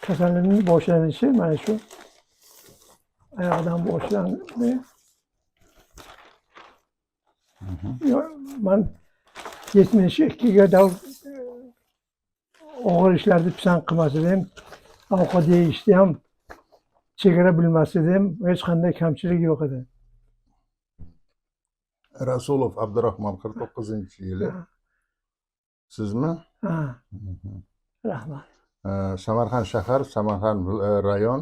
kasallikning boshlanishi mana shu oyoqdan boshlandi. Men 72ga og'ir ishlarni pisand qilmas edim. Ovqat yeyishda ham chegara bilmas edim. Hech qanday kamchilik yo'q edi. Rasulov Abdurahmon 49-yili. Sizmi? Ha. Rahmat. Samarqand shahar, Samarqand rayon.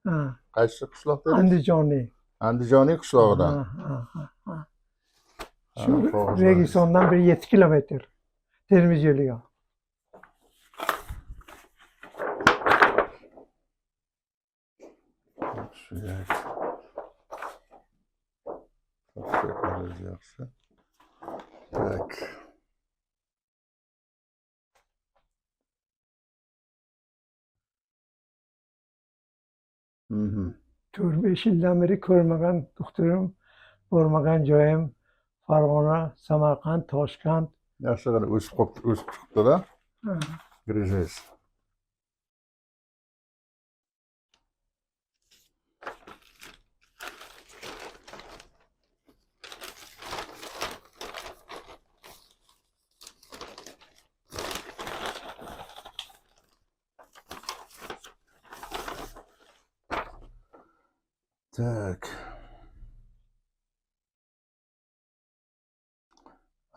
Ha. Qaysi qishloq dedingiz? Andijonlik. Andijonlik qishlog'idan. Shu Registondan bir 7 kilometr. Termiz yo'liga. Suyak. Çok yaxshi. Tak. 4-5 yildan beri ko'rmagan doktorim, bormagan joyim Farg'ona, Samarqand, Toshkent. Yaxshigina o'sib chiqibdi-da. Grizes. Так.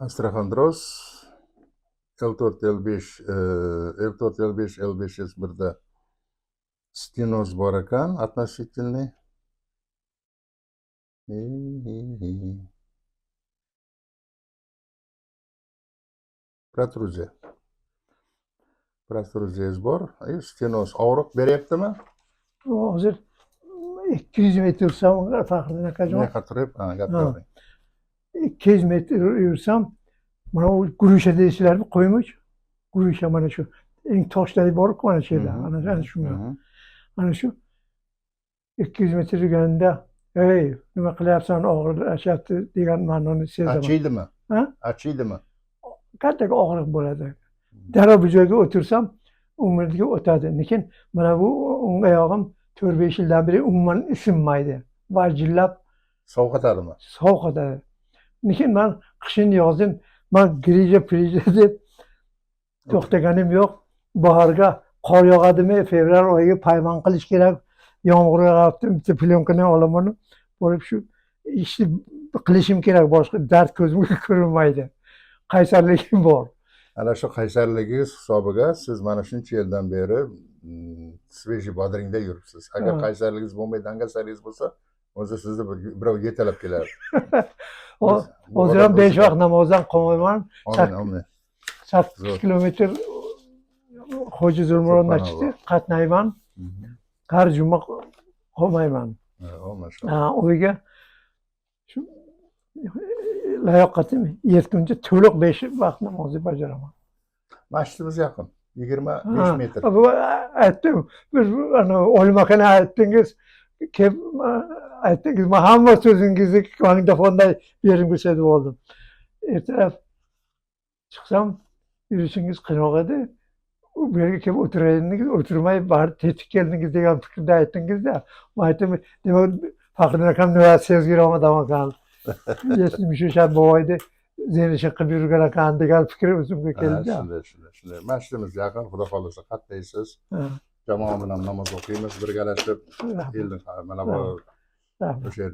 Astraxandroz L4, L5, L4, L5, L5S1'da stenoz bor ekan, относительный. Protruziya. Protruziyasi bor. Stenoz og'riq beryaptimi? Hozir 200 metr yursam, Faxriddin akajon. Ne qatirib, gapiring. 200 metr yursam, mana bu Gurusha deyishlarni qo'ymoq. Gurusha mana shu eng toshlar bor-ku mana shu yerda. Ana shunga. Mana shu 200 metr yurganda, "Ey, nima qilyapsan, og'irlashyapti" degan ma'noni sezaman. Achiydimi? Ha? Achiydimi? Katta og'riq bo'ladi. Darrov bu joyga o'tirsam, umrimga o'tadi. Lekin mana bu oyog'im 4-5 yildan beri umuman isinmaydi. Vajillab Sovqotadimi? sovqotadi. Lekin men qishin yozim men grija deb to'xtaganim yo'q. Bahorga qor yog'adimi, fevral oyiga paymon qilish kerak. Yomg'ir yog'yapti, bitta plyonkani olaman, borib shu ishni qilishim kerak, boshqa dard ko'zimga ko'rinmaydi. Qaysarligim bor. Ana shu qaysarligingiz hisobiga siz mana shuncha yildan beri svejiy bodringda yuribsiz. Agar qaysarligingiz bo'lmay, dangasaringiz bo'lsa, o'zi sizni birov yetalab kelardi. Hozir ham 5 vaqt namozdan qolmayman. Amin. 8 kilometr Hoji Zulmurod masjidi qatnayman. Har juma qolmayman. Uyga shu layoqatim yetguncha to'liq 5 vaqt namozni bajaraman. Masjidimiz yaqin, 25 metr. Aytdim, bir ana olmakani aytdingiz, kelib aytdingiz, men hamma so'zingizni magnitofonda beringizcha deb oldim. Ertalab chiqsam, yurishingiz qiynoq edi. Bu yerga kelib o'tirayotdingiz, o'tirmay baribir tetik keldingiz degan fikrda aytdingiz-da. Men aytdim, demak Faxriddin akam nima sezgiroma ekan. 73 boyda zenishi qilib yurgan ekan degan fikr o'zimga keldi. Shunday. Masjidimiz yaqin, xudo xolasa qatnaysiz. Jamoa bilan namoz o'qiymiz, birgalashib elni mana bu o'sha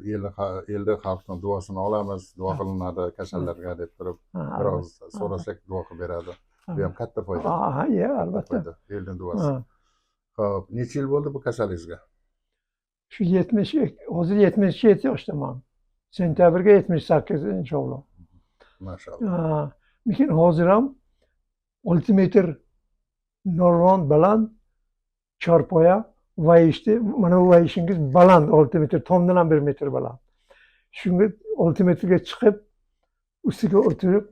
elni xalqning duosini olamiz, duo qilinadi kasallarga deb turib, biroz so'rasak duo qilib beradi. Bu ham katta foyda. Albatta. Elning duosi. Xo'p, necha yil bo'ldi bu kasalingizga? Shu 70, hozir 77 yoshdaman. Sentabrga 78 inshaalloh. Maşallah. Lekin hozir ham 6 metr normal baland chorpoya vayishdi. Mana bu vayishingiz baland 6 metr, tomdan ham 1 metr baland. Shunga 6 metrga chiqib, ustiga o'tirib,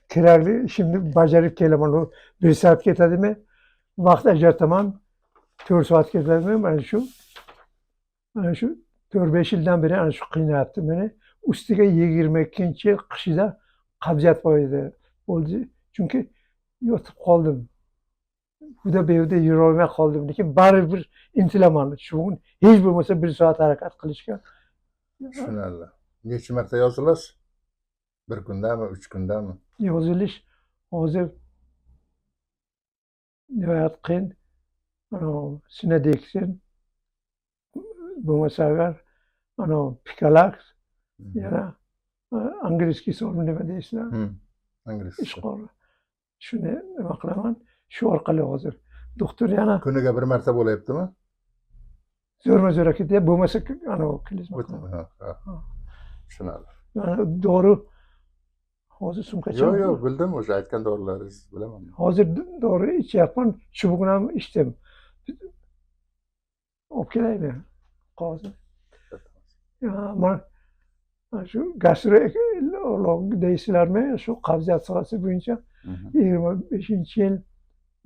kerakli ishimni bajarib kelaman. 1 soat ketadimi? Vaqt ajrataman. 4 soat ketadimi? Mana shu 4-5 yildan beri ana shu qiynayapti meni. Ustiga 22-yil qishida qabziyat bo'ldi. Chunki yotib qoldim. bu da yerda yurolmay qoldim, lekin baribir intilaman. Shu bugun hech bo'lmasa 1 soat harakat qilishga. Tushunarli. Necha marta yozilasiz? Bir kundami, 3 kundami? Yozilish hozir nihoyat qiyin. Sinadeksin bo'lmasa agar Picalax yana angliskiy so'm nima deysizlar? Ingliz. Ishqor. Shuni nima qilaman? Shu orqali hozir doktor yana Kuniga bir marta bo'layaptimi? zo'rma-zo'ra ketyapti. Bo'lmasa klizma. Tushunarli. Dori hozir sumkacha. Yo'q, bildim, o'sha aytgan dorilaringizni bilaman. Hozir dori ichyapman. Shu bugun ham ichdim. Olib kelaymi? Hozir. Men shu gastrolog deysizlarmi? Shu qabziyat sohasi bo'yicha 25-yil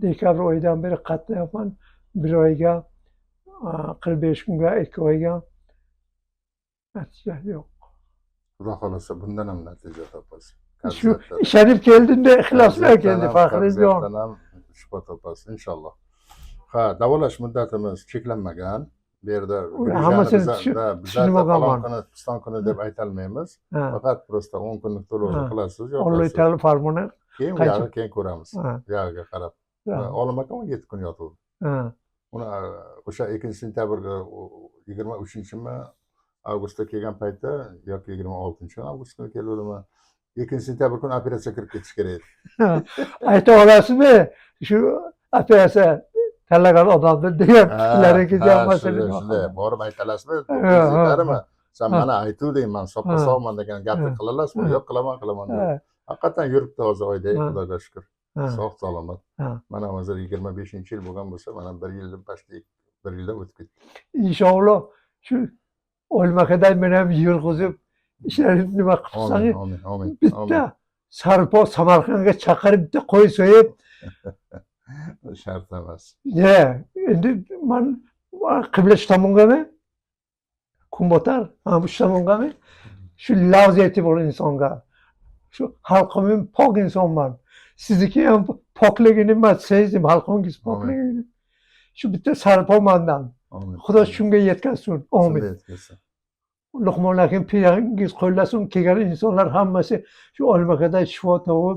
dekabr oyidan beri qatnayapman. 1 oyga 45 kunga 2 oyga natija yo'q. Xudo xolasa bundan ham natija topasiz. Shu ishonib keldimda ixlos bilan keldi Faxrijon. Ham shifo topasiz inshaalloh. Ha, davolash muddatimiz cheklanmagan. Bu yerda hammasini tushunmaganman. Piston kuni deb aytolmaymiz. Faqat prosta 10 kunlik to'lovni qilasiz. Alloh taolo farmoni keyin ko'ramiz. Yog'iga qarab. Olim akam 7 kun yotuvdi. Uni o'sha 2-sentyabrga 23-mi avgustda kelgan paytda yoki 26-avgust kuni keluvdimi? 2-sentyabr kuni operatsiya kirib ketish kerak edi. Ayta olasizmi? Shu operatsiya tanlagan odamni degan fikrlaringiz ham masalan. Shunday borib aytalasizmi? O'zinglarimi? Sen mana aytuvding, men soppa-sog'man degan gapni qilalasizmi? Yo'q, qilaman. Haqiqatan yuribdi hozir oyday, Xudoga shukr. Sog' salomat. Mana hozir 25-yil bo'lgan bo'lsa, mana 1 yildan pastda 1 yildan o'tib ketdi. Inshaalloh shu Olmakadan men ham yurg'izib ishlarini nima qilsangiz, amin. bitta sarpo Samarqandga chaqirib bitta qo'y so'yib shart emas. Endi men qibla tomongami? Kun botar, bu tomongami? Shu laziyati bor insonga. Shu xalqim pok insonman. Sizniki ham pokligini men sezdim, xalqingiz pokligini. Shu bitta sarpo mendan. Xudo shunga yetkazsin. Amin. Luqmon akim pirangiz qo'llasin, kelgan insonlar hammasi shu Olmakada shifo topib,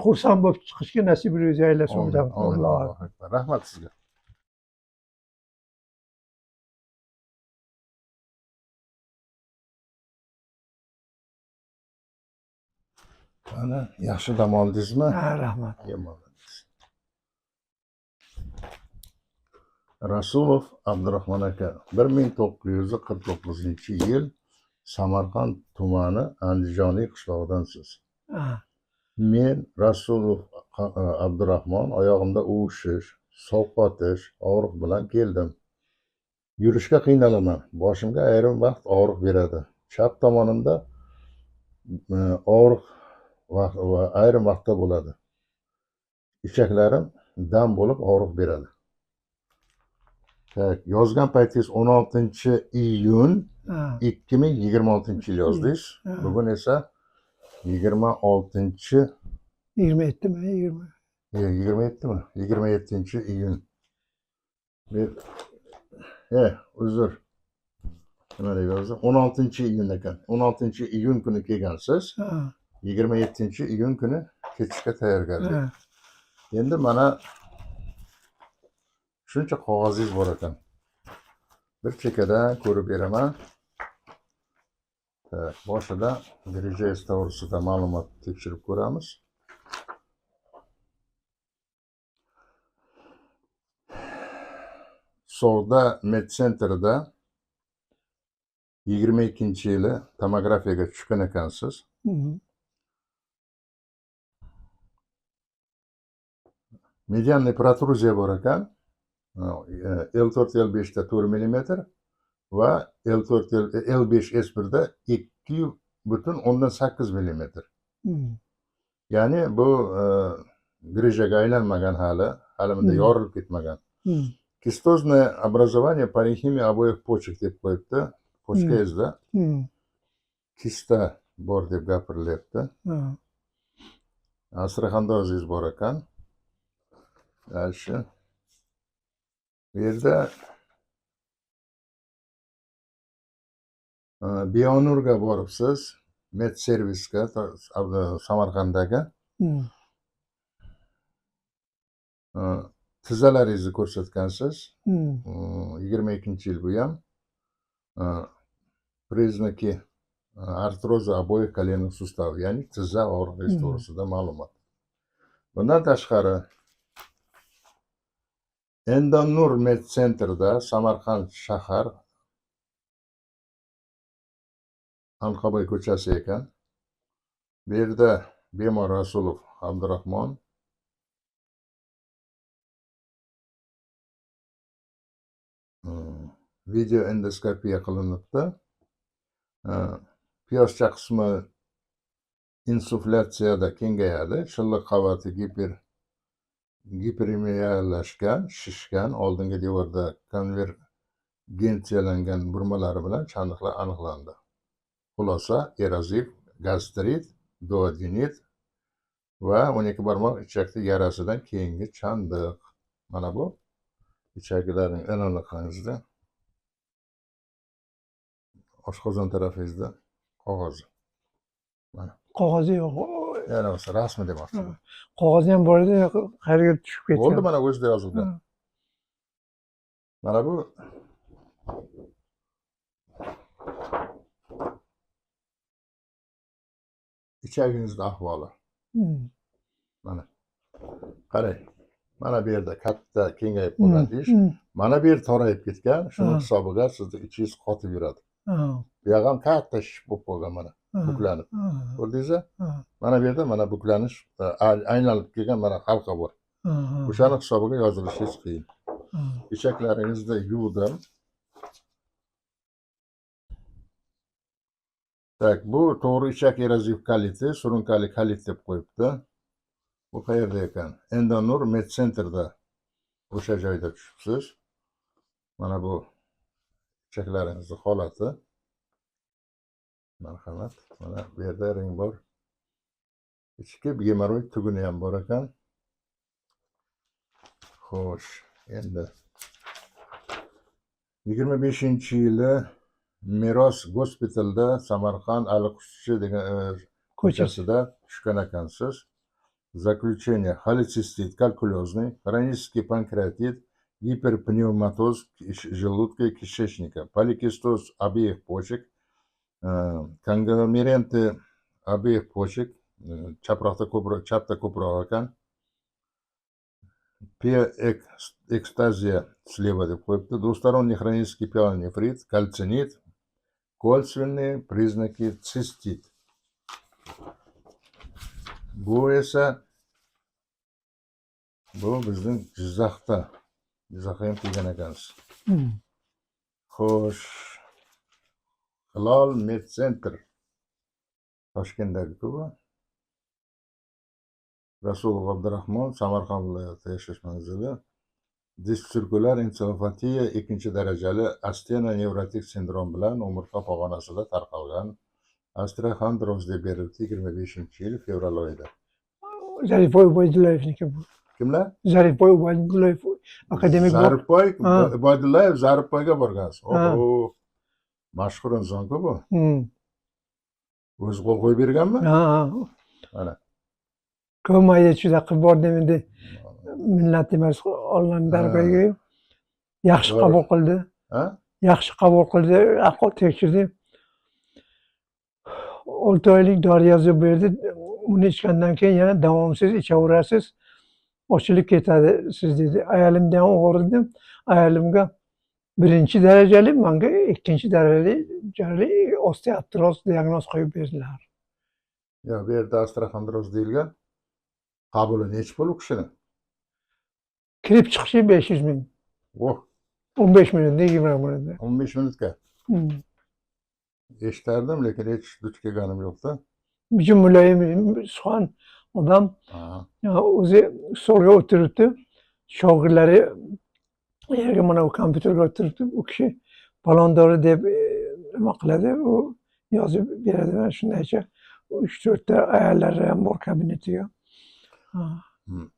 xursand bo'lib chiqishga nasib aylasin. Allohu akbar. Rahmat sizga. Ana yaxshi dam oldingizmi? Rahmat. Rasulov Abdurahmon aka 1949-yil Samarqand tumani Andijoniy qishlog'idansiz. Men Rasulov Abdurahmon oyog'imda uvishish, sovqotish, og'riq bilan keldim. Yurishga qiynalaman. Boshimga ayrim vaqt og'riq beradi. Chap tomonimda og'riq va ayrim vaqtda bo'ladi. Ichaklarim dam bo'lib og'riq beradi. Yozgan paytingiz 16-iyun 2026-yil yozdingiz. Bugun esa 27-iyun. Uzr. Nima deb yozdim? 16-iyun ekan. 16-iyun kuni kelgansiz. 27-iyun kuni ketishga tayyorgarlik. Endi mana shuncha qog'ozingiz bor ekan. Bir chekkadan ko'rib beraman. Boshida Dirijes to'g'risida ma'lumot tekshirib ko'ramiz. Sog'da medsentrda 22-yili tomografiyaga tushgan ekansiz. Medianniy protruziya bor ekan. L4 L5 da 4 mm va L5 S1 da 2,8 mm. Ya'ni bu grijaga aylanmagan hali bunda yorilib ketmagan. Kistozное образование паренхимия обоих почек deb qo'yibdi. Pochkangizda kista bor deb gapirilyapti. Asraxandozingiz bor ekan. Yaxshi. Bu yerda Bionurga boribsiz, Medservisga, Samarqanddagi tizzalaringizni ko'rsatgansiz. 22-yil bu ham. Признаки artroza обоих коленных суставов, ya'ni tizza og'rig'i to'g'risida ma'lumot. Bundan tashqari Endonur Med Center'da Samarqand shahar Anqoboy ko'chasi ekan. Bu yerda bemor Rasulov Abdurahmon video endoskopiya qilinibdi. Piyoscha qismi insuflyatsiyada kengayadi. Shilliq qavati giperemiyalashgan, shishgan, oldingi devorda konvergensiyalangan burmalari bilan chandiqlar aniqlandi. Xulosa: erozif gastrit, duodenit va 12 barmoq ichakda yarasidan keyingi chandiq. Mana bu ichaklarning aniqlanisida oshqozon tarafingizda qog'ozi. Mana Qog'ozi yo'q. yana bo'lsa rasmi demoqchiman. Qog'ozi ham bor edi, qayerga tushib ketgan. Bo'ldi, mana o'zida yozilgan. Mana bu ichagingizning ahvoli. Mana qarang. Mana bu yerda katta kengayib qolgan ish. Mana bu yer torayib ketgan. Shuning hisobiga sizni ichingiz qotib yuradi. Bu yoq ham katta shish bo'lib qolgan mana. Buklanib. Ko'rdingizmi? Mana bu yerda mana buklanish aylanib kelgan mana halqa bor. O'shani hisobiga yozilishingiz qiyin. Ichaklaringizni yuvdim. Tak, bu to'g'ri ichak erozif koliti, surunkali kolit deb qo'yibdi. Bu qayerda ekan? Endonur Med Center'da o'sha joyda tushibsiz. Mana bu ichaklaringizning holati. Marhamat. Mana bu yerda ring bor. Ichki gemoroid tuguni ham bor ekan. Xo'sh, endi 25-yili Meros gospitalda Samarqand Aliqushchi degan ko'chasida tushgan ekansiz. Заключение: холецистит калькулезный, хронический панкреатит, гиперпневматоз желудка и кишечника, поликистоз обеих почек, конгломеранты обеих почек, chapda ko'proq ekan. Экстазия слева deb qo'yibdi. Двусторонний хронический пиелонефрит, кальцинит, косвенные признаки цистит. Bu esa bizning Jizzaxda ham kelgan ekansiz. Xo'sh, Hilol Med Center Toshkentdagi bu. Rasulov Abdurahmon Samarqand viloyati yashash manzili. Distsirkulyar ensefalotiya 2-darajali astena nevrotik sindrom bilan umurtqa pog'onasida tarqalgan. Osteoxondroz deb berildi 25-yil fevral oyida. Zarifboy Ubaydullayevniki bu. Kimlar? Zarifboy Ubaydullayev akademik. Zarifboy Ubaydullayev Zarifboyga borgansiz. Oho. Mashhur inson-ku bu. O'zi qo'l qo'yib berganmi? Mana. Ko'maydi juda qilib bordim endi. Millat emas, Allohning dargohiga yaxshi qabul qildi. Yaxshi qabul qildi, ahvol tekshirdi. 6 oylik dori yozib berdi. Uni ichgandan keyin yana davomsiz ichaverasiz. Ochilib ketadi siz dedi. Ayolimdan o'g'irdim. Ayolimga 1-darajali, menga 2-darajali osteoartroz diagnoz qo'yib berdilar. Ya bu yerda osteoxondroz deyilgan. Qabuli nechi pul u kishini? Kirib chiqishi 500 ming. 15 minutda, 20 minutda. 15 minutga. Eshitardim, lekin hech duch kelganim yo'q-da. Bizim muloyim, suxan odam o'zi stolga o'tiribdi. Shogirdlari yerga mana bu kompyuterga o'tiribdi. U kishi palon dori deb nima qiladi, u yozib beradi. Shundaycha 3-4 ta ayollari ham bor kabinetiga.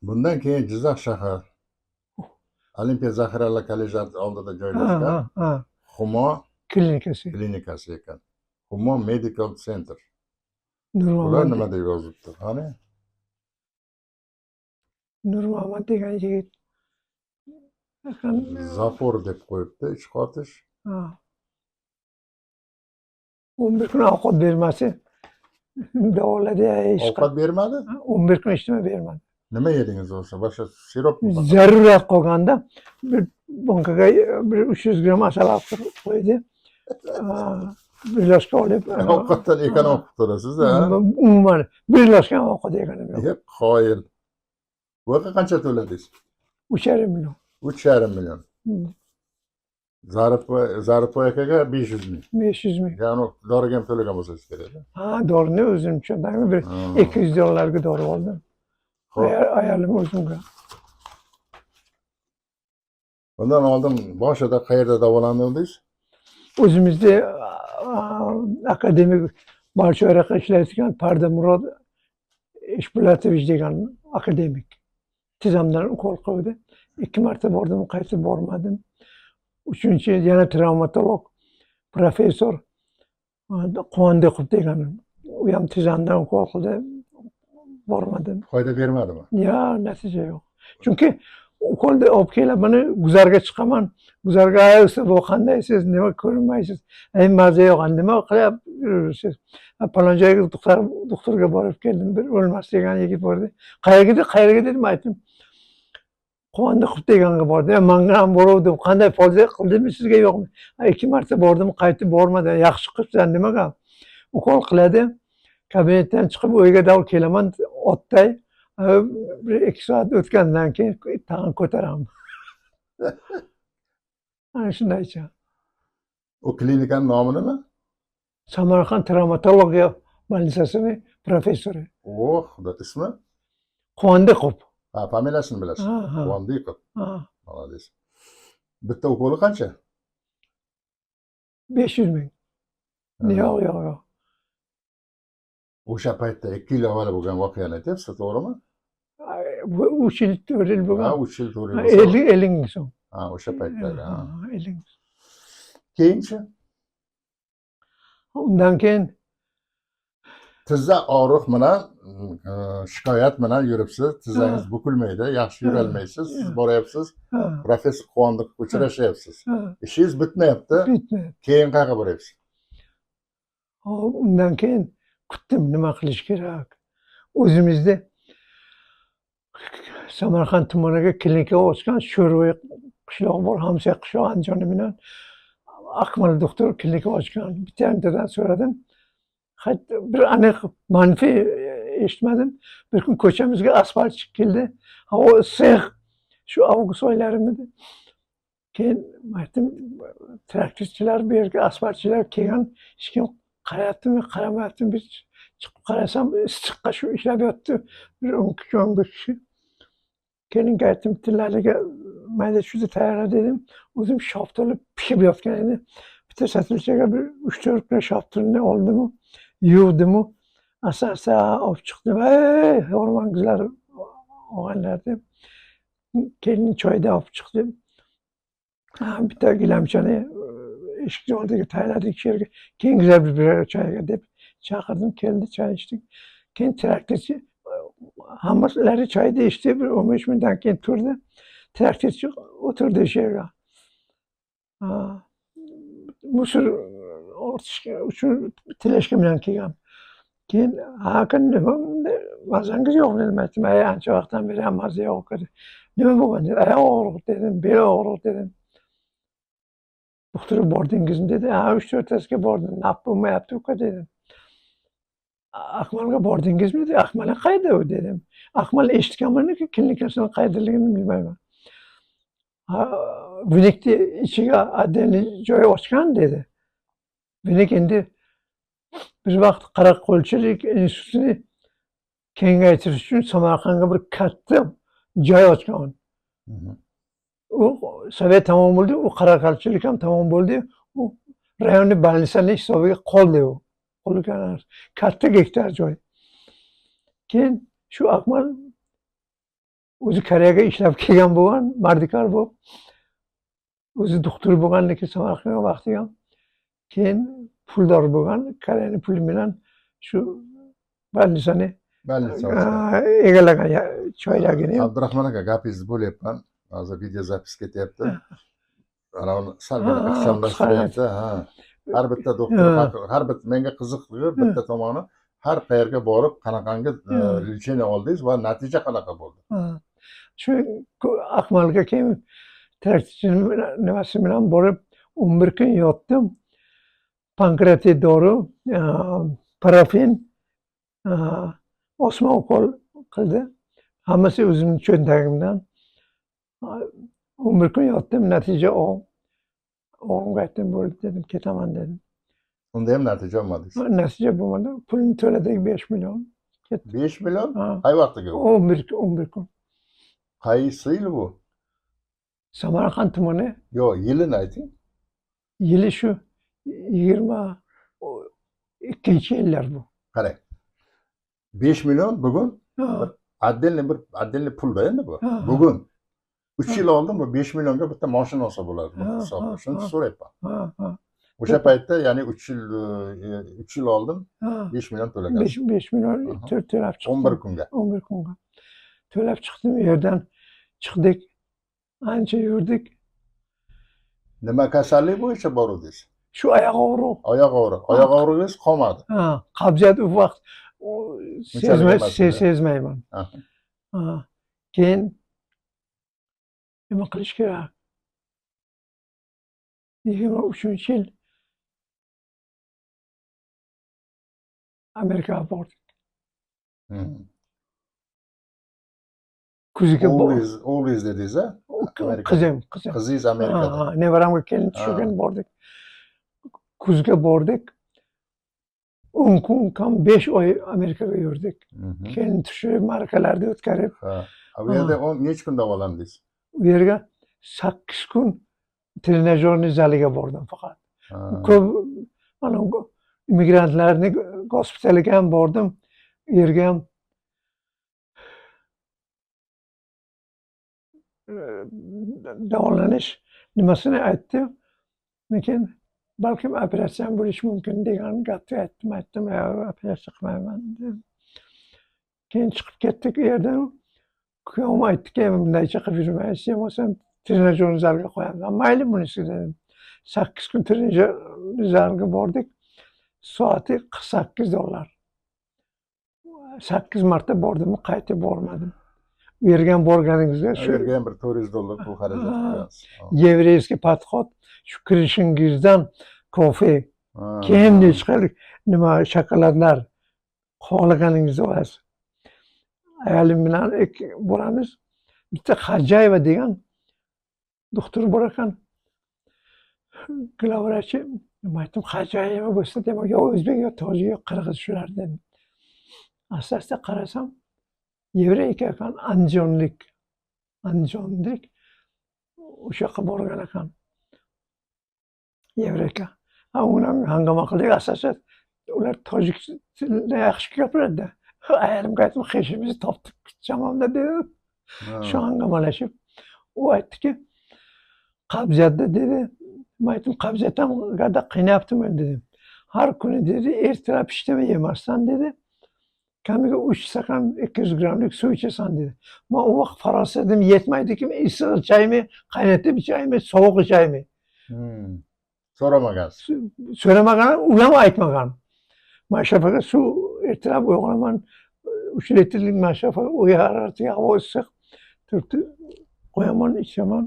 Bundan keyin Jizzax shahar Olimpiya zaxiralar kollejlari oldida joylashgan Humo klinikasi ekan. Humo Medical Center. Ular nima deb yozibdi? Qani? Nurmuhammad degan yigit. Zapor deb qo'yibdi, ich qotish. 11 kun ovqat bermasi davoladi. Ovqat bermadi? 11 kun hech nima bermadi. Nima yedingiz o'sha? Boshqa sirop? Zarurat qolganda bir bankaga 300 gram asal olib qo'ydi. Bir loshka olib. Ovqatdan ekan o'qib turasiz-a? Umuman bir loshka ovqat yeganim yo'q. Qoyil. Buga qancha to'ladingiz? 3,5 million. 3,5 million. Zaripboy akaga 500 ming. 500 ming. Ya'ni doriga ham to'lagan bo'lsangiz kerak. Ha, dorini o'zim tushundim. Bir 200 dollarga dori oldim. Ayolim o'zimga. Bundan oldin boshida qayerda davolandingiz? O'zimizda akademik Bolshoyroqda ishlayotgan Pardamurod Ishbulatович degan akademik tizamdan ukol qildi. 2 marta bordim, qaytib bormadim. 3-chi yana travmatolog professor Quvondiqov degan u ham tizamdan ukol qildi. Bormadim. Foyda bermadimi? Ya, natija yo'q. Chunki ukolni olib kelib buni guzarga chiqaman. Guzarga ayolsiz bu qanday siz nima ko'rmaysiz? Maza yo'q, nima qilib yuribsiz? Palon joyga doktorga borib keldim. Bir o'lmas degan yigit bor edi. Qayerga dedim, aytdim. Quvondiqov deganga bordim. Menga ham boruvdim. Qanday foyda qildimi sizga yo'qmi? 2 marta bordim, qaytib bormadim. Yaxshi qilibsan nimaga? Ukol qiladi. Kabinetdan chiqib uyga davr kelaman otday. Bir 2 soat o'tgandan keyin tag'in ko'taraman. Ana shundaycha. O klinikaning nomi nima? Samarqand travmatologiya больницасini professori. Xudo, ismi? Quvondiqov. Ha, familiyasini bilasiz. Quvondiqov. Молодец. Bitta ukoli qancha? 500 ming. Yo'q. O'sha paytda 2 yil avval bo'lgan voqeani aytyapsiz, to'g'rimi? 3 yil 4 yil bo'lgan. Ha, 3 yil 4 yil. 50 ming so'm. Ha, o'sha paytdagi. 50 ming. Keyinchi? Undan keyin tizza og'riq bilan shikoyat bilan yuribsiz, tizzangiz bukilmaydi, yaxshi yurolmaysiz, siz boryapsiz, professor Quvondiqov uchrashyapsiz. Ishingiz bitmayapti. Keyin qayerga boryapsiz? Undan keyin kutdim nima qilish kerak. O'zimizda Samarqand tumaniga klinika ochgan Sho'rvoy qishlog'i bor, Hamsa qishlog'i Andijoni bilan Akmal doktor klinika ochgan. Bittadan so'radim. Bir aniq manfiy eshitmadim. Bir kun ko'chamizga asfalt keldi. Havo issiq. Shu avgust oylarimidi. Keyin aytdim, traktorchilar bu yerga asfaltchilar kelgan, hech kim qarayaptimi, qaramayaptimi? Bir chiqib qarasam, issiqqa shu ishlab yotdi. Bir 10-15 kishi. Keyin aytdim, tillarga mayda shuni tayyorla dedim. O'zim shoptirib pishib yotgan edi. Bitta sotuvchiga bir 3-4 kilo shoptirni oldim. Yuvdim, asa olib chiqdim. O'rmangizlar, og'aylar deb. Keyin choyda olib chiqdim. Bitta gilamchani eshik oldiga tayyorladik yerga. Keyin bir choyga deb chaqirdim, keldi, choy ichdik. Keyin traktorchi hammalari choyni ichdi, bir 15 minutdan keyin turdi. Traktorchi o'tirdi o'sha yerga. Musor ortishga uchun teleshka bilan kelgan. Keyin nima mazangiz yo'q dedim, aytdim. Ancha vaqtdan beri ham maza yo'q edi. Nima bo'lgan dedi. Og'riq dedim, bel og'riq dedim. Doktorga bordingizmi dedi. 3-4 tasiga bordim. Naf bo'lmayapti uka dedim. Akmalga bordingizmi dedi. Akmal qayda u dedim. Akmal eshitganmanki klinikasini qayerdaligini bilmayman. Vinikni ichiga отдельный joy ochgan dedi. Vinik endi bir vaqt Qaraqo'lchilik institutini kengaytirish uchun Samarqandga bir katta joy ochgan. U Sovet tamom bo'ldi, u Qaraqo'lchilik ham tamom bo'ldi. U rayonni больницаning hisobiga qoldi u. Qolgan katta gektar joy. Keyin shu Akmal o'zi Koreyaga ishlab kelgan bo'lgan, mardikor bo'lib, o'zi doktor bo'lgandan keyin Samarqandga vaqtida ham keyin puldor bo'lgan, Koreyaning puli bilan shu больницani egallagan choylagini. Abdurahmon aka, gapingizni bo'lyapman. Hozir video zapis ketyapti. Anavi salgina ixchamlashtiryapti. Har bitta doktor, har bitta menga qiziqligi bitta tomoni, har qayerga borib qanaqangi lecheniya oldingiz va natija qanaqa bo'ldi? Shu Akmalga keyin traktorchining nimasi bilan borib 11 kun yotdim. Pankreatit dori, parafen, osmon qo'l qildi. Hammasi o'zimning cho'ntagimdan. 11 kun yotdim, natija o'g'limga aytdim, bo'ldi dedim, ketaman dedim. Unda ham natija olmadi. Natija bo'lmadi. Pulni to'ladik 5 million. 5 million? Qay vaqtiga? 11 kun. Qaysi yil bu? Samarqand tumani. Yo'q, yilini ayting. Yili shu 22-yillar bu. Qarang. 5 million bugun отдельный pul endi bu. Bugun 3 yil oldin bu 5 millionga bitta mashina olsa bo'ladi. Shuni so'rayapman. O'sha paytda, ya'ni 3 yil oldin 5 million to'lagan. 5 million to'lab chiqdim. 11 kunga. 11 kunga. To'lab chiqdim, u yerdan chiqdik. Ancha yurdik. Nima kasallik bo'yicha boruvdingiz? Shu oyoq og'riq. Oyoq og'riq. Oyoq og'rig'ingiz qolmadi. Qabziyat u vaqt sezmayman. Keyin nima qilish kerak? 23-yil Amerikaga bordik. Kuziga o'g'lingiz dedingiz, a? Qizim. Qizingiz Amerikada. Nevaramga kelin tushirgan bordik. Kuzga bordik. 10 kun kam 5 oy Amerikaga yurdik. Kelin tushirib, markalarni o'tkazib. Bu yerda necha kun davolandingiz? U yerga 8 kun trenajyorni zaliga bordim faqat. Ko'p immigrantlarni gospitaliga ham bordim. U yerga ham davolanish nimasini aytdi. Lekin balkim operatsiya bo'lishi mumkin degan gapni aytdim, operatsiya qilmayman dedim. Keyin chiqib ketdik u yerdan. Kuyovim aytdiki, bundaycha qilib yurmaysiz, bo'lmasam trenajyor zalga qo'yamiz. Mayli bunisi dedim. 8 kun trenajyor zalga bordik. Soati $48. 8 marta bordim, qaytib bormadim. U yerga ham borganingizda shu yerga ham bir $400 pul xarajat qilgansiz. Yevreyskiy podxod, shu kirishingizdan kofe, keyin nima shokoladlar xohlaganingizni olasiz. Ayolim bilan boramiz. Bitta Xajayeva degan doktor bor ekan. Glavrachi, nima aytdim, Xajayeva bo'lsa, demak, yo o'zbek, yo tojik, yo qirg'iz shular dedim. Asta qarasam, yevrey ekan, andijonlik. O'sha yoqqa borgan ekan. Yevreyka. Uni hangama qildik, asosan ular tojik tilida yaxshi gapiradi. Ayolimga aytdim, qishimizni topdik, kutchamonda dedim. Shu hangamalashib, u aytdiki, qabziyatda dedi. Men aytdim, qabziyatdan gada qiynayaptimi dedim. Har kuni dedi, ertalab ishtama yemasdan dedi. Kamiga 3 stakan 200 gramlik suv ichasan dedi. Men u vaqt faransa dedim, yetmaydiki, issiq ichaymi, qaynatib ichaymi, sovuq ichaymi? So'ramagansiz. So'ramagan, u ham aytmagan. Mashafaga suv ertalab uyg'onaman, 3 litrlik mashafa, uy haroratiga havo issiq turibdi. Qo'yaman, ichaman.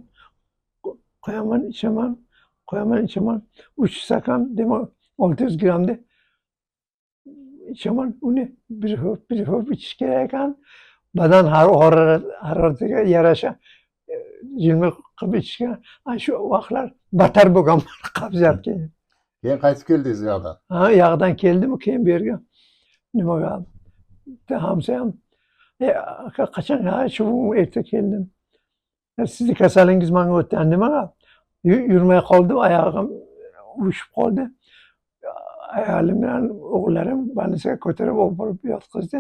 3 stakan, demak 600 gramda ichaman. Uni bir hop ichish kerak ekan. Badan haroratiga yarasha jilma qilib ichishga. Shu vaqtlar battar bo'lgan qabziyat keyin. Keyin qaytib keldingiz yoqdan. Yoqdan keldim, keyin bu yerga nimaga? Hamsa ham qachon? Shu erta keldim. Sizni kasalingiz menga o'tdi. Nimaga? Yurmay qoldim, oyog'im uyushib qoldi. Ayolim bilan o'g'illarim больницаga ko'tarib olib borib yotqizdi.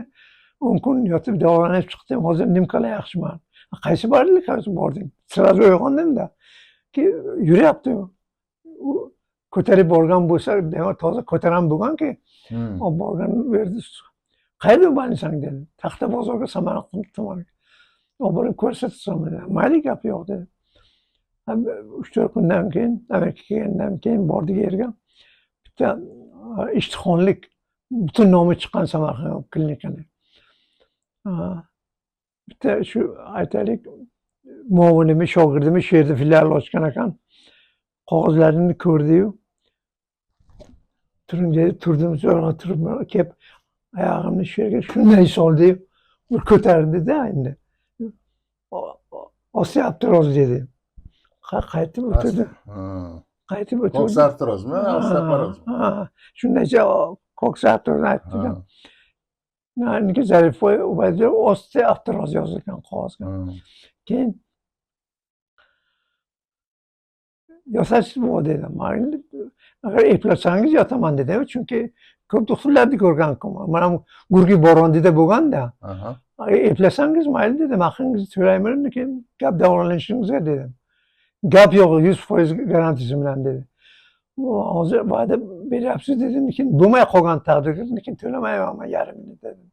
10 kun yotib davolanib chiqdim. Hozir nimqalay yaxshiman. Qaysi bording? Sırası uyg'ondim da. Yuryapti. U ko'tarib borgan bo'lsa, demak toza ko'taram bo'lganki, olib borgan berdi. Qayerda bo'lsang dedi. Taxta bozorga Samarqand tomoniga. Olib borib ko'rsatasan dedi. Mayli gap yo'q dedi. 3-4 kundan keyin, Amerika kelgandan keyin bordik yerga. Bitta ishtixonlik butun nomi chiqqan Samarqand klinikani. Bitta shu aytaylik, muovinimi, shogirdimi shu yerda filial ochgan ekan. Qog'ozlarini ko'rdi-yu. Turing dedi, turdim, zo'rg'a turib kelib oyog'imni shu yerga shunday soldi-yu, bir ko'tardi-da endi. Osteoporoz dedi. Qaytib o'tirdi. Qaytib o'tirdi. Koksartrozmi, osteoporozmi? Shundaycha koksartroz aytdi-da. Nega Zarifboy Ubaydiyev osteoporoz yozilgan qog'ozga. Keyin yo'siz bu dedim. Mayli, agar eplasangiz yotaman dedim. Chunki ko'p doktorlarni ko'rganman. Mana Gurgi Borondida bo'lganda. Agar eplasangiz mayli dedim. Haqingizni to'layman, keyin gap davolanishingizga dedim. Gap yo'q, 100% garantisi bilan dedi. Hozir va'da beryapsiz dedim. Lekin bo'lmay qolgan taqdirda lekin to'lamayman yarmini dedim.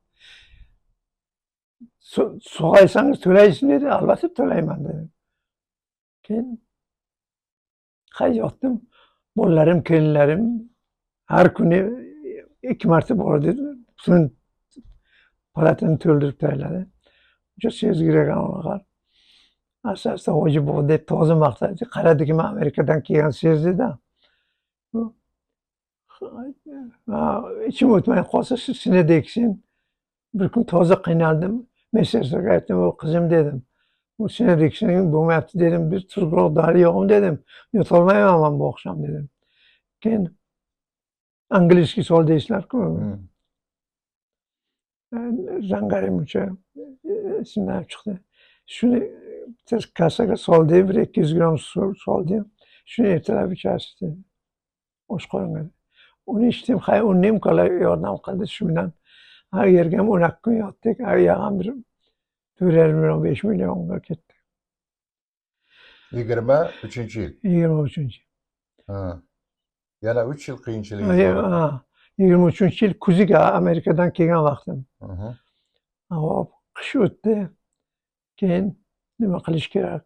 Sog'aysangiz to'laysiz dedi. Albatta to'layman dedim. Keyin yotdim. Bolalarim, kelinlarim har kuni 2 marta boradi. Butun palatani to'ldirib tayyorladi. O'sha sezgiragan unaqa. Asosda hoji bor deb toza maqtadi. Qaradiki, men Amerikadan kelgan sezdi-da. İçim o'tmay qolsa, sinadeksin. Bir kun toza qiynaldim. Mesersga aytdim, "O qizim" dedim. "Bu sinadeksin bo'lmayapti" dedim. "Bir turgroq dori yo'qmi" dedim. "Yotolmayman bu oqshom" dedim. Keyin angliyskiy sol deysizlar-ku. Zangarimcha esimdan chiqdi. Shuni kassaga soldi, 1-200 gram soldi. Shuni ertalab ichasiz dedi. Oshqo'yinga. Uni ichdim, uni ham yordam qildi shu bilan. Yerga ham 12 kun yotdik. Ham bir 4,5 million, 5 millionga ketdi. 23-yil. 23-yil. Yana 3 yil qiyinchiligingiz bor. 23-yil kuziga Amerikadan kelgan vaqtim. Hop, qish o'tdi. Keyin nima qilish kerak?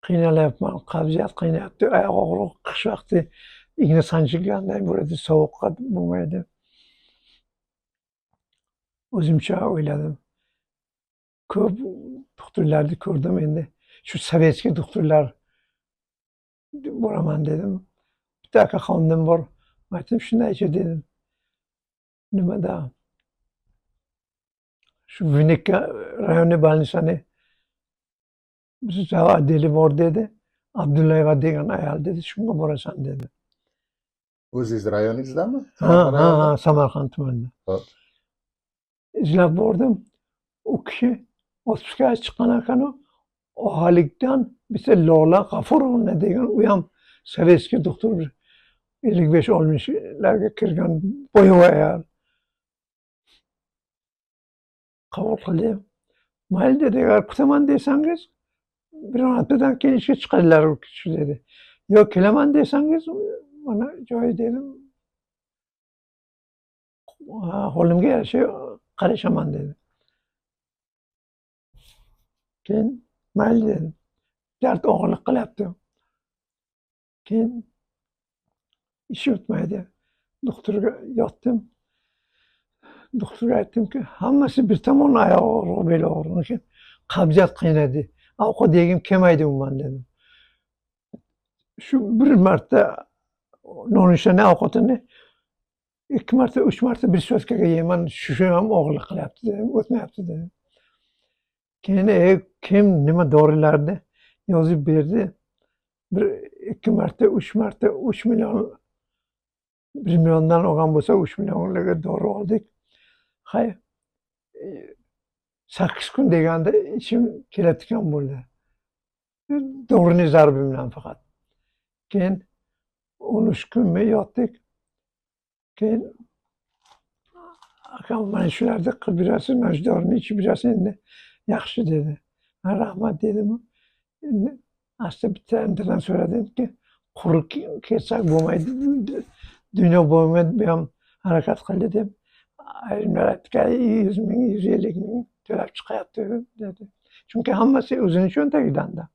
Qiynalyapman, qabziyat qiynayapti, oyoq og'riq, qish vaqti igna sanchilganday bo'ladi, sovuqqa bo'lmaydi. O'zimcha o'yladim. Ko'p doktorlarni ko'rdim endi. Shu sovetskiy doktorlar boraman dedim. Bitta aka xonim bor. Aytdim, shundaychi dedim. Nimada? Shu Vinika rayonni больницani biz deli bor dedi. Abdullayeva degan ayol dedi, shunga borasan dedi. O'zingiz rayoningizdanmi? Samarqand tumanida. Izlab bordim. U kishi otpuskaga chiqqan ekan, ohalikdan bitta Lola G'afurovna degan, u ham sovetskiy doktor, 55-60larga kirgan boyvoy ayol. Qabul qildi. Mayli dedi, agar kutaman desangiz, bir haftadan keyin ishga chiqadilar u kishi dedi. Yo'q, kelaman desangiz, mana joyi dedim. Qo'limga yarasha qarashaman dedi. Keyin mayli dedim. Dard og'irlik qilyapti. Keyin ish o'tmaydi. Doktorga yotdim. Doktorga aytdimki, hammasi bir tomon oyoq og'rig'i, bel og'rig'i, qabziyat qiynadi. Ovqat yegim kelmaydi umuman dedim. Shu bir marta nonushta ovqatini 2 marta, 3 marta bir sutkaga yeyman, shu ham og'irlik qilyapti dedim, o'tmayapti dedim. Keyin kim nima dorilarni yozib berdi. Bir 2 marta, 3 marta 3 million, 1 milliondan olgan bo'lsa 3 millionlarga dori oldik. 8 kun deganda ichim keladigan bo'ldi. Dorining zarbi bilan faqat. Keyin 13 kunmi yotdik. Keyin akam mana shularni qilib berasiz, mana shu dorini ichib berasiz endi yaxshi dedi. rahmat dedim. Endi asta bittadan so'radimki, quruq ketsak bo'lmaydi, dunyo bo'lmaydi, bu ham harakat qildi deb. Ayrimlar aytdiki, 100 ming, 150 ming to'lab chiqyapti dedi. Chunki hammasi o'zini cho'ntagidanda.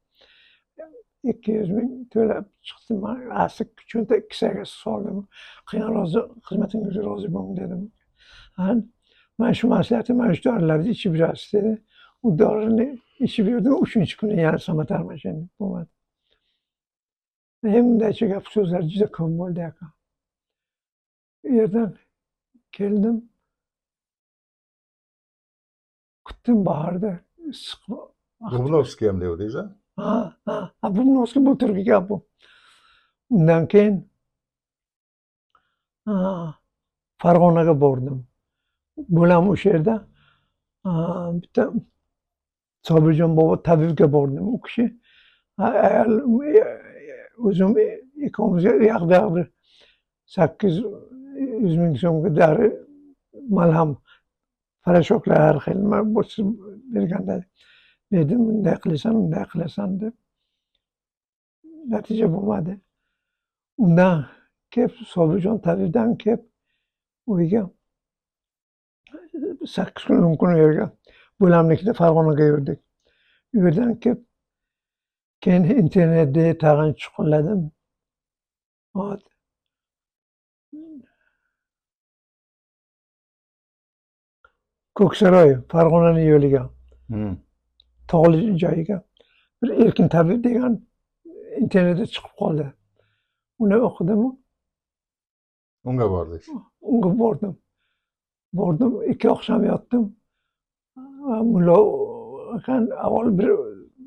200 ming to'lab chiqdim. Asta cho'ntak kissaga soldim. Qiyin rozi, xizmatingizga rozi bo'ling dedim. Mana shu maslahatni, mana shu dorilarni ichib yurasiz dedi. U dorini ichib yurdim. 3-chi kuni yana samatarmashin bo'lmadi. Bunday gap so'zlar juda ko'p bo'ldi aka. U yerdan keldim. Kutdim baharda. Issiq. Bubnovskiy ham devdingiz a? Ha, Bubnovskiy bu turki gap bu. Undan keyin Farg'onaga bordim. Bo'lam o'sha yerda bitta Sobirjon bobo tabibga bordim. U kishi o'zim ikkovimizga yoq-bu bir 800 ming so'mga dori, malham, parashoklar har xil bo'lsa berganda berdim. Bunday qilasan deb. Natija bo'lmadi. Undan kelib Sobirjon tabibdan kelib uyga 8 kun 10 kun u yerga bo'lamnikida Farg'onaga yurdik. U yerdan kelib keyin internetda tag'in chuqurladim. Ko'ksaroy, Farg'onaning yo'liga, tog'li joyiga bir Erkin tabib degan internetda chiqib qoldi. Uni o'qidim. Unga bordingiz. Unga bordim. 2 oqshom yotdim. Mulla ekan, avval bir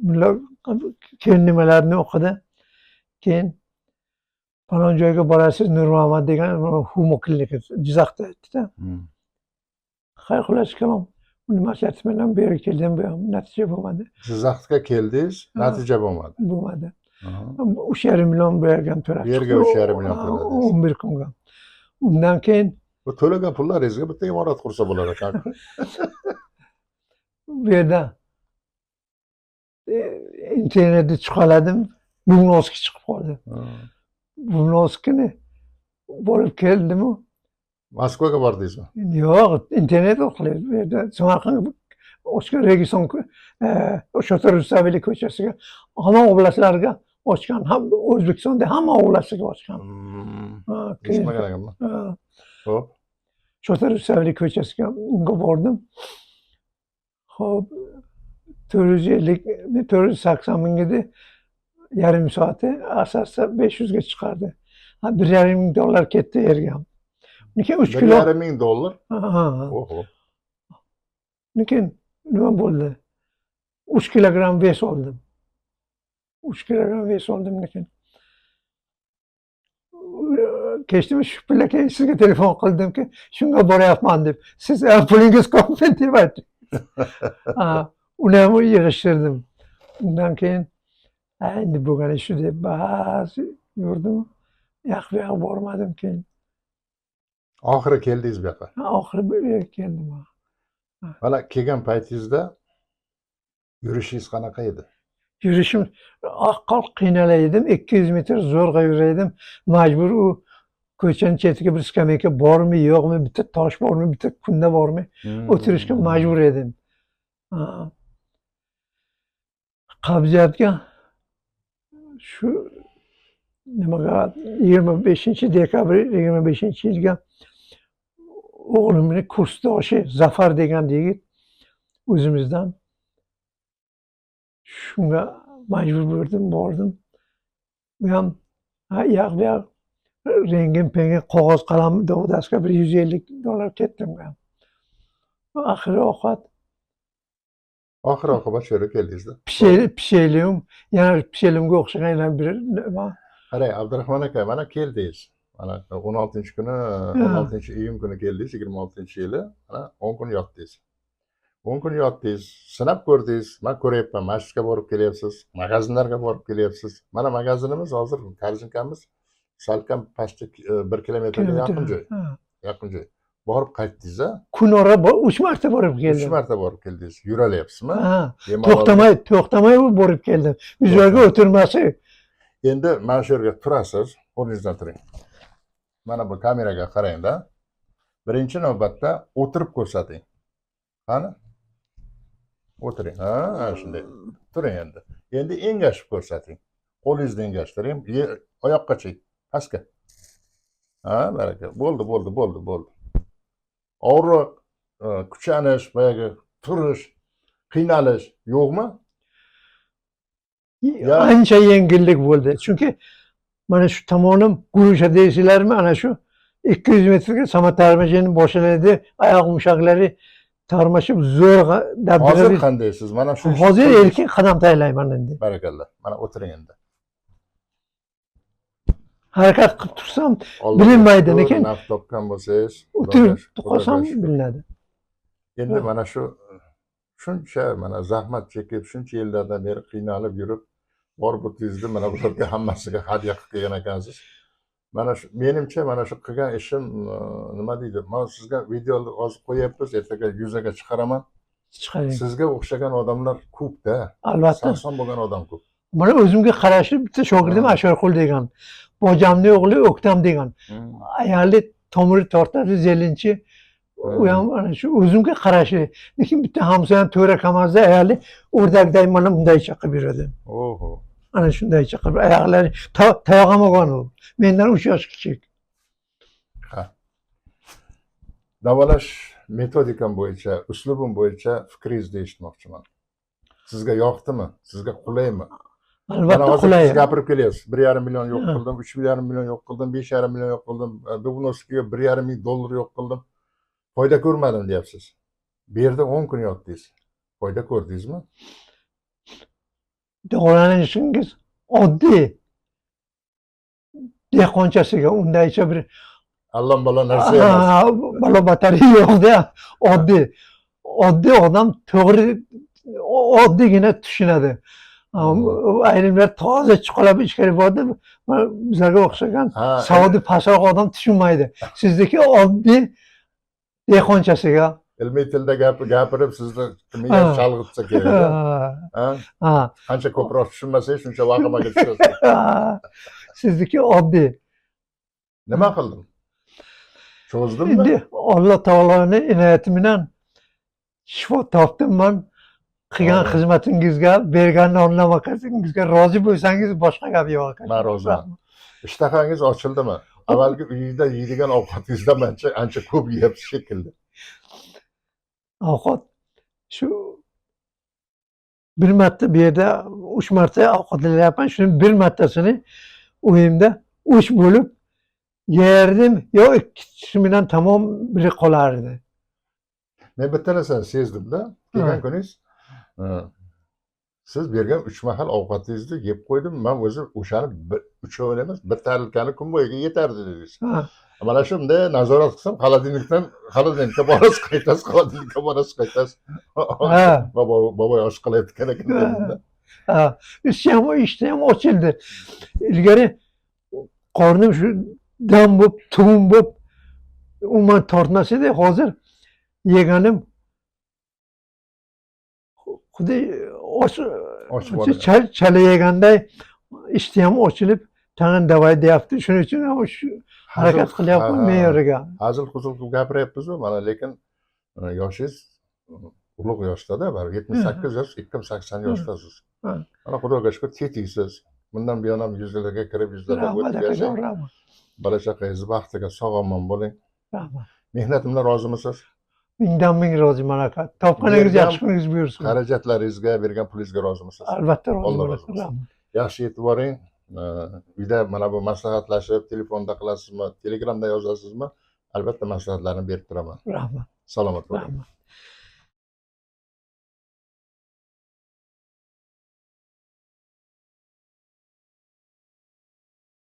mulla keyin nimalarni o'qidi. Keyin falon joyga borasiz, Nurmuhammad degan Humo klinika Jizzaxda aytdi-da. Xullas kalom. Uni maslahati bilan bu yerga keldim, bu ham natija bo'lmadi. Jizzaxga keldingiz, natija bo'lmadi. Bo'lmadi. 3,5 million bergan to'lab. Yerga 3,5 million to'ladingiz. 11 kunga. Undan keyin bu to'lagan pullaringizga bitta imorat qursa bo'lar ekan. Bu yerda internetda chiqaladim. Bubnovskiy chiqib qoldi. Bubnovskiyni borib keldim-u. Moskvaga bordingizmi? Yo'q, internet orqali bu yerda Samarqand ochgan Registon Shotor Rustaveli ko'chasiga, hamma oblastlarga ochgan, ham O'zbekistonda hamma oblastiga ochgan. Eshitmagan ekanman. Xo'p. Shotor Rustaveli ko'chasiga unga bordim. Xo'p, 480 ming edi. Yarim soati asosda 500 ga chiqardi. 1,5 ming dollar ketdi yerga. Lekin 3 kilo. 1,5 ming dollar. Oho. Lekin nima bo'ldi? 3 kilogram ves oldim. 3 kilogram ves oldim lekin. Kechdim, shu pillakay sizga telefon qildimki, shunga boryapman deb. Siz pulingiz ko'pmi deb aytdi. Uni ham yig'ishtirdim. Undan keyin endi bo'lgani shu deb bas yurdim. Yoq bormadim keyin. Oxiri keldingiz bu yoqqa. Oxiri bu yerga keldim. Mana kelgan paytingizda yurishingiz qanaqa edi? Yurishim oqqol qiynalaydim. 200 metr zo'rg'a yuraydim. Majbur u ko'chaning chetiga bir skameyka bormi, yo'qmi, bitta tosh bormi, bitta kunda bormi, o'tirishga majbur edim. Qabziyatga shu nimaga 25-dekabr 25-yilga o'g'limning kursdoshi Zafar degan yigit o'zimizdan shunga majbur bo'ldim, bordim. Bu ham yoq rengin pengin qog'oz qalam dovdasiga bir 150 dollar ketdim men. Oxiri oqibat shu yerga keldingizda. Pishelium, yana pishelimga o'xshagan bir nima. Qarang, Abdurahmon aka, mana keldingiz. Mana 16-kuni, 16-iyun kuni keldingiz, 26-yili. Mana 10 kun yotdingiz. 10 kun yotdingiz, sinab ko'rdingiz. Men ko'ryapman, masjidga borib kelyapsiz, magazinlarga borib kelyapsiz. Mana magazinimiz hozir Karjinkamiz salkam pastda 1 kilometrga yaqin joy. Yaqin joy. Borib qaytdingiz a? Kun ora 3 marta borib 3 keldim. marta borib keldingiz. Yuralyapsizmi? Ha, Bemalol. to'xtamay borib keldim. Bu joyga o'tirmasi. Endi mana shu yerga turasiz, o'rningizdan turing. Mana bu kameraga qarang-da. Birinchi navbatda o'tirib ko'rsating. Qani? O'tiring. Ha, shunday. Turing endi. Endi engashib ko'rsating. Qo'lingizni engashtiring, oyoqqa chek, pastga. Ha, baraka. Bo'ldi. Og'riq, kuchanish, boyagi turish, qiynalish yo'qmi? Ancha yengillik bo'ldi. Chunki mana shu tomonim Gurusha deysizlarmi, ana shu 200 metrga samotarmajini boshlaydi, oyoq mushaklari tarmashib zo'rg'a Hozir dabdurali. qandaysiz? Mana shu Hozir erkin qadam taylayman endi. Barakalloh. Mana o'tiring endi. Harakat qilib tursam bilinmaydi, lekin naf topgan bo'lsangiz, o'tirib qolsam bilinadi. Endi mana shuncha mana zahmat chekib, shuncha yillardan beri qiynalib yurib, borib o'tdingizda mana bularga hammasiga hadya qilib kelgan ekansiz. Mana shu menimcha mana shu qilgan ishim nima deydi? Men sizga videoni hozir qo'yapmiz, ertaga yuzaga chiqaraman. Chiqaring. Sizga o'xshagan odamlar ko'p-da. Albatta. Sarson bo'lgan odam ko'p. Mana o'zimga qarashli bitta shogirdim Asharqul degan. Bojamni o'g'li O'ktam degan. Ayoli tomiri tortadi, zelinchi. U ham ana shu o'zimga qarashli. Lekin bitta hamsoyam to'ra kamazda ayoli o'rdakday mana bundaycha qilib yuradi. Oho. Ana shundaycha qilib oyoqlari tayog'amagan u. Mendan 3 yosh kichik. Ha. Davolash metodikam bo'yicha, uslubim bo'yicha fikringizni eshitmoqchiman. Sizga yoqdimi? Sizga qulaymi? Albatta qulay. Siz gapirib kelyapsiz. 1,5 million yo'q qildim, 3,5 million yo'q qildim, 5,5 million yo'q qildim, Dubnovskiga 1,5 ming dollar yo'q qildim. Foyda ko'rmadim deyapsiz. Bu yerda 10 kun yotdingiz. Foyda ko'rdingizmi? Davolanishingiz oddiy. Dehqonchasiga undaycha bir Allambalo narsa emas. balo batariya yo'qda, oddiy. Oddiy odam to'g'ri oddiygina tushunadi. Ayrimlar toza chiqolab ichkari bordi, bizlarga o'xshagan savodi pastroq odam tushunmaydi. Sizniki oddiy dehqonchasiga Ilmiy tilda gapirib sizni miyangiz chalg'itsa kerak. Ha? Qancha ko'proq tushunmasangiz, shuncha vahimaga tushasiz. Sizniki oddiy. Nima qildim? Cho'zdimmi? Endi Alloh taoloning inoyati bilan shifo topdim men. Qilgan xizmatingizga, bergan non-nafaqatingizga rozi bo'lsangiz boshqa gap yo'q. Men roziman. Ishtahongiz ochildimi? Avvalgi uyingizda yeydigan ovqatingizdan ancha ko'p yeyapsiz shekilli. Ovqat shu bir marta bu yerda 3 marta ovqatlanayapman. Shuni bir martasini uyimda 3 bo'lib yerdim, yo ikkisi bilan tamom biri qolardi. Men bitta narsani sezdim-da, kelgan kuningiz siz bergan 3 mahal ovqatingizni yeb qo'ydim. Men o'zim o'shani uchovini emas, bir tarelkani kun bo'yiga yetardi dedingiz. Mana shunday nazorat qilsam, xolodilnikka borasiz, qaytasiz. Boboy osh qilayotgan ekan. Ishchi ham ochildi. Ilgari qornim shu dam bo'lib, tug'um bo'lib umuman tortmas edi. Hozir yeganim xuddi chala yeganday ishni ham ochilib, tag'in davay deyapti. Shuning uchun ham shu harakat qilyapman me'yoriga. Hazil-huzul qilib gapiryapmiz-ku, mana lekin yoshingiz ulug' yoshda-da, 78 yosh, 80 yoshdasiz. Mana Xudoga shukr, tetiksiz. Bundan buyon ham yuzlarga kirib, yuzlarga o'tib yashang. Bola chaqangiz baxtiga, sog'-omon bo'ling. Rahmat. Mehnatimdan rozimisiz? Mingdan ming roziman aka. Topganingiz yaxshi kuningiz buyursin. Xarajatlaringizga, bergan pulingizga rozimisiz? Albatta roziman. Yaxshi yetib boring. Uyda mana bu maslahatlashib, telefonda qilasizmi, Telegramda yozasizmi? Albatta maslahatlarni berib turaman. Rahmat. Salomat bo'ling. Rahmat.